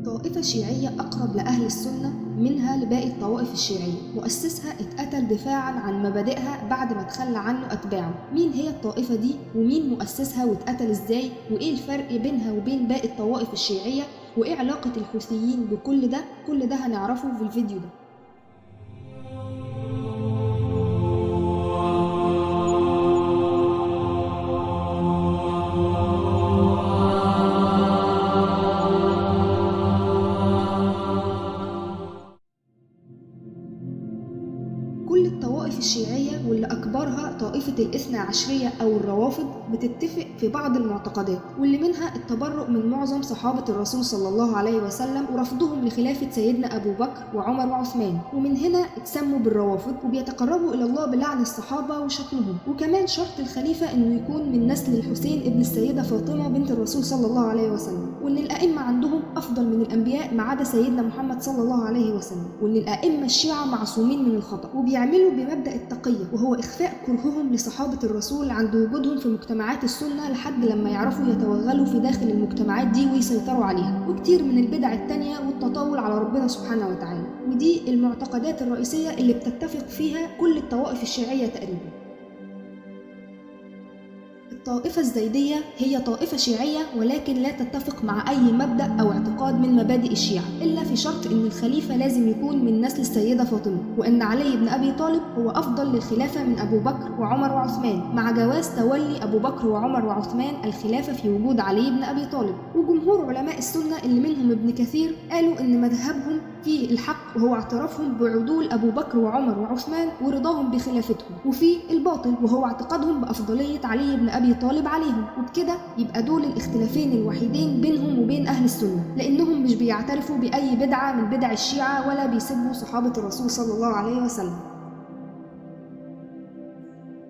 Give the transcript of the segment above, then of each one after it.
طائفة شيعية أقرب لأهل السنة منها لباقي الطوائف الشيعية، مؤسسها اتقتل دفاعا عن مبادئها بعد ما تخلى عنه أتباعه. مين هي الطائفة دي ومين مؤسسها واتقتل ازاي وإيه الفرق بينها وبين باقي الطوائف الشيعية وإيه علاقة الحوثيين بكل ده؟ كل ده هنعرفه في الفيديو ده. كل الطوائف الشيعية واللي أكبرها طائفة الاثنى عشرية أو الروافض بتتفق في بعض المعتقدات، واللي منها التبرؤ من معظم صحابة الرسول صلى الله عليه وسلم ورفضهم لخلافة سيدنا أبو بكر وعمر وعثمان، ومن هنا اتسموا بالروافض وبيتقربوا إلى الله بلعن الصحابة وشتمهم. وكمان شرط الخليفة إنه يكون من نسل الحسين ابن السيدة فاطمة بنت الرسول صلى الله عليه وسلم، وإن الأئمة عندهم أفضل من الأنبياء ما عدا سيدنا محمد صلى الله عليه وسلم، وإن الأئمة الشيعة معصومين من الخطأ، وبيعملوا بمبدأ التقية وهو إخفاء كرههم لصحابة الرسول عند وجودهم في مجتمعات السنة لحد لما يعرفوا يتوغلوا في داخل المجتمعات دي ويسيطروا عليها، وكتير من البدع التانية والتطاول على ربنا سبحانه وتعالى. ودي المعتقدات الرئيسية اللي بتتفق فيها كل الطوائف الشيعية تقريبا. الطائفة الزيدية هي طائفة شيعية ولكن لا تتفق مع أي مبدأ أو اعتقاد من مبادئ الشيعة، إلا في شرط إن الخليفة لازم يكون من نسل السيدة فاطمة، وإن علي بن أبي طالب هو أفضل للخلافة من أبو بكر وعمر وعثمان، مع جواز تولي أبو بكر وعمر وعثمان الخلافة في وجود علي بن أبي طالب. وجمهور علماء السنة اللي منهم ابن كثير قالوا إن مذهبهم في الحق وهو اعترافهم بعدول أبو بكر وعمر وعثمان ورضاهم بخلافتهم، وفي الباطل وهو اعتقادهم بأفضلية علي بن أبي طالب عليهم. وبكده يبقى دول الاختلافين الوحيدين بينهم وبين أهل السنة، لأنهم مش بيعترفوا بأي بدعة من بدع الشيعة ولا بيسبوا صحابة الرسول صلى الله عليه وسلم.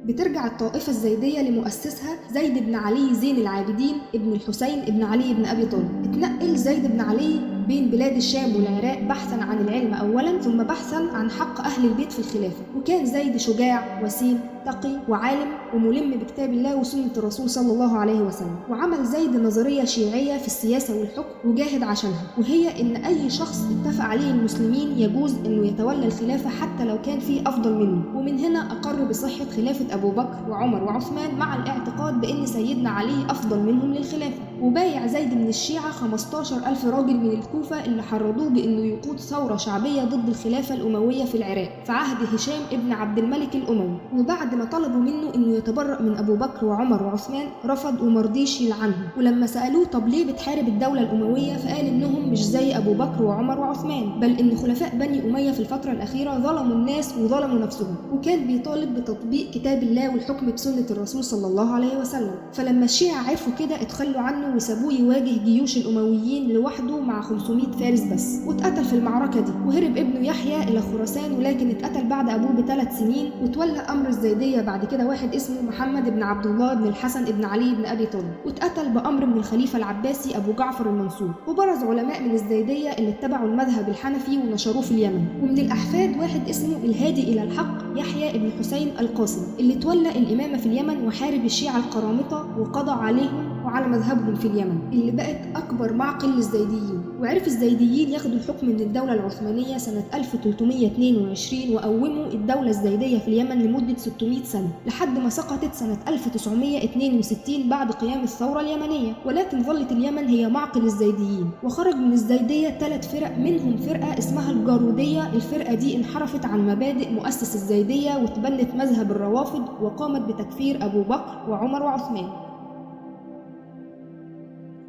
بترجع الطائفة الزيدية لمؤسسها زيد بن علي زين العابدين ابن الحسين ابن علي بن أبي طالب. اتنقل زيد بن علي بين بلاد الشام والعراق بحثا عن العلم أولا ثم بحثا عن حق أهل البيت في الخلافة. وكان زيد شجاع وسيم تقي وعالم وملم بكتاب الله وسنة الرسول صلى الله عليه وسلم. وعمل زيد نظرية شيعية في السياسة والحكم وجاهد عشانها، وهي إن أي شخص اتفق عليه المسلمين يجوز إنه يتولى الخلافة حتى لو كان فيه أفضل منه. ومن هنا أقر بصحة خلافة أبو بكر وعمر وعثمان مع الاعتقاد بأن سيدنا علي أفضل منهم للخلافة. وبايع زيد من الشيعة 15,000 راجل من الكوفة اللي حرضوه بأنه يقود ثورة شعبية ضد الخلافة الأموية في العراق في عهد هشام ابن عبد الملك الأموي. وبعد ما طلبوا منه أنه يتبرأ من أبو بكر وعمر وعثمان رفض ومرضيش يلعنهم. ولما سألوه طب ليه بتحارب الدولة الأموية فقال إنهم مش زي أبو بكر وعمر وعثمان، بل إن خلفاء بني أمية في الفترة الأخيرة ظلموا الناس وظلموا نفسهم، وكان بيطالب بتطبيق كتاب الله والحكم بسنة الرسول صلى الله عليه وسلم. فلما الشيعة عرفوا كده اتخلوا عنه وسابوه يواجه جيوش الأمويين لوحده مع 500 فارس بس، واتقتل في المعركة دي. وهرب ابنه يحيى إلى خراسان ولكن اتقتل بعد أبوه ب3 سنين. وتولى أمر الزيدية بعد كده واحد اسمه محمد بن عبد الله بن الحسن بن علي بن أبي طالب، واتقتل بأمر من الخليفة العباسي أبو جعفر المنصور. وبرز علماء من الزيدية اللي اتبعوا المذهب الحنفي ونشروه في اليمن. ومن الأحفاد واحد اسمه الهادي إلى الحق يحيى بن حسين القاسم اللي تولى الإمامة في اليمن وحارب الشيعة القرامطة وقضى عليهم وعلى مذهبهم في اليمن اللي بقت أكبر معقل للزيديين. وعرف الزيديين ياخدوا الحكم من الدولة العثمانية سنة 1322 وقوموا الدولة الزيدية في اليمن لمدة 600 سنة لحد ما سقطت سنة 1962 بعد قيام الثورة اليمنية. ولكن ظلت اليمن هي معقل الزيديين، وخرج من الزيدية 3 فرق، منهم فرقة اسمها الجارودية. الفرقة دي انحرفت عن مبادئ مؤسس الزيدية وتبنت مذهب الروافض وقامت بتكفير أبو بكر وعمر وعثمان.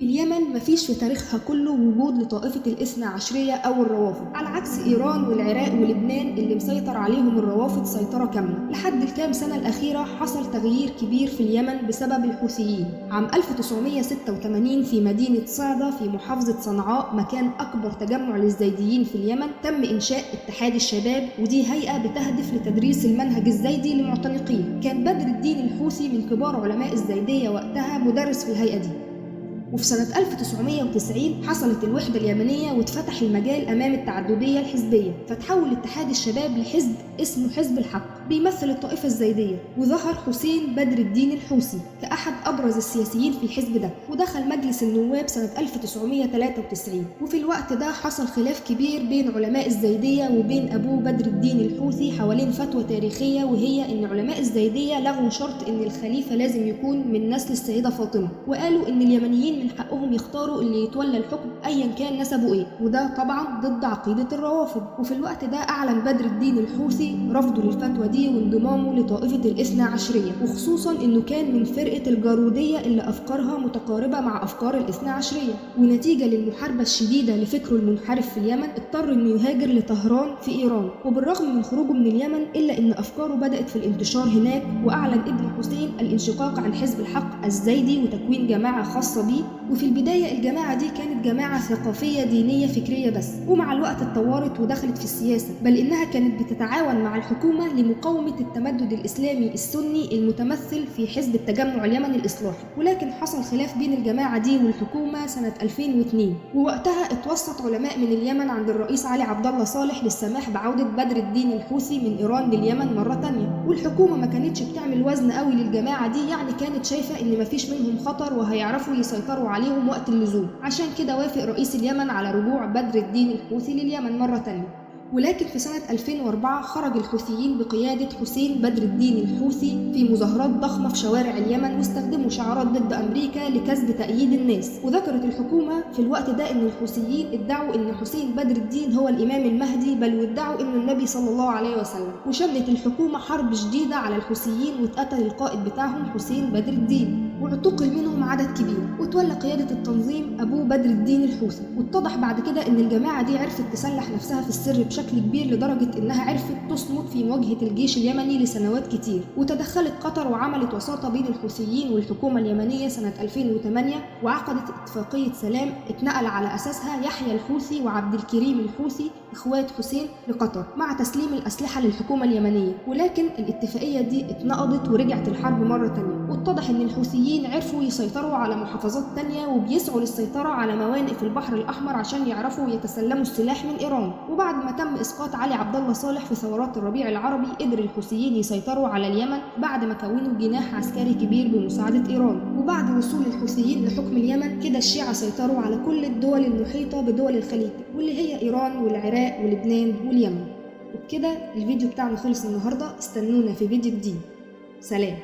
اليمن مفيش في تاريخها كله وجود لطائفة الاثنى عشرية أو الروافض، على عكس إيران والعراق ولبنان اللي مسيطر عليهم الروافض سيطرة كاملة. لحد الكام سنة الأخيرة حصل تغيير كبير في اليمن بسبب الحوثيين. عام 1986 في مدينة صعدة في محافظة صنعاء مكان أكبر تجمع للزيديين في اليمن تم إنشاء اتحاد الشباب، ودي هيئة بتهدف لتدريس المنهج الزيدي للمعتنقين. كان بدر الدين الحوثي من كبار علماء الزيدية وقتها مدرس في الهيئة دي. وفي سنة 1990 حصلت الوحدة اليمنية واتفتح المجال أمام التعددية الحزبية، فتحول اتحاد الشباب لحزب اسمه حزب الحق بيمثل الطائفة الزيدية، وظهر حسين بدر الدين الحوثي كأحد أبرز السياسيين في الحزب ده، ودخل مجلس النواب سنة 1993. وفي الوقت ده حصل خلاف كبير بين علماء الزيدية وبين أبو بدر الدين الحوثي حوالين فتوى تاريخية، وهي إن علماء الزيدية لغوا شرط إن الخليفة لازم يكون من نسل السيدة فاطمة، وقالوا إن اليمنيين من حقهم يختاروا اللي يتولى الحكم أيا كان نسبه إيه، وده طبعا ضد عقيدة الروافض. وفي الوقت ده أعلن بدر الدين الحوثي رفضه للفتوى دي وانضمامه لطائفة الاثنى عشرية، وخصوصا إنه كان من فرقة الجارودية اللي أفكارها متقاربة مع أفكار الاثنى عشرية. ونتيجة للمحاربة الشديدة لفكره المنحرف في اليمن اضطر إنه يهاجر لطهران في إيران، وبالرغم من خروجه من اليمن إلا إن أفكاره بدأت في الانتشار هناك، وأعلن ابن حسين الانشقاق عن حزب الحق الزيدي وتكوين جماعة خاصة بيه. وفي البداية الجماعة دي كانت جماعة ثقافية دينية فكرية بس، ومع الوقت اتطورت ودخلت في السياسة، بل إنها كانت بتتعاون مع الحكومة لمقاومة التمدد الإسلامي السني المتمثل في حزب التجمع اليمني الإصلاحي. ولكن حصل خلاف بين الجماعة دي والحكومة سنة 2002، ووقتها اتوسط علماء من اليمن عند الرئيس علي عبد الله صالح للسماح بعودة بدر الدين الحوثي من إيران لليمن مرة تانية. والحكومة ما كانتش بتعمل وزن قوي للجماعة دي، يعني كانت شايفة إن مفيش منهم خطر وهيعرفوا يسيطروا عليهم وقت اللزوم، عشان كده وافق رئيس اليمن على رجوع بدر الدين الحوثي لليمن مرة تانية. ولكن في سنة 2004 خرج الحوثيين بقيادة حسين بدر الدين الحوثي في مظاهرات ضخمة في شوارع اليمن، واستخدموا شعارات ضد أمريكا لكسب تأييد الناس. وذكرت الحكومة في الوقت ده إن الحوثيين ادعوا إن حسين بدر الدين هو الإمام المهدي، بل وادعوا إنه النبي صلى الله عليه وسلم. وشنت الحكومة حرب شديدة على الحوثيين، واتقتل القائد بتاعهم حسين بدر الدين، واعتقل منهم عدد كبير، وتولى قيادة التنظيم أبو بدر الدين الحوثي. واتضح بعد كده إن الجماعة دي عرفت تسلح نفسها في السر بشكل كبير، لدرجة إنها عرفت تصمد في مواجهة الجيش اليمني لسنوات كتير. وتدخلت قطر وعملت وساطة بين الحوثيين والحكومة اليمنية سنة 2008، وعقدت اتفاقية سلام اتنقل على أساسها يحيى الحوثي وعبد الكريم الحوثي إخوات حسين لقطر، مع تسليم الأسلحة للحكومة اليمنية. ولكن الاتفاقية دي اتنقضت ورجعت الحرب مرة تانية، واتضح إن الحوثيين عرفوا يسيطروا على محافظات تانية، وبيسعوا للسيطرة على موانئ في البحر الأحمر عشان يعرفوا يتسلموا السلاح من إيران. وبعد ما تم إسقاط علي عبد الله صالح في ثورات الربيع العربي، قدر الحوثيين يسيطروا على اليمن بعد ما كونوا جناح عسكري كبير بمساعدة إيران. وبعد وصول الحوثيين لحكم اليمن كده الشيعة سيطروا على كل الدول المحيطة بدول الخليج، واللي هي إيران والعراق ولبنان واليمن. وبكده الفيديو بتاعنا خلص النهاردة، استنونا في فيديو جديد. سلام.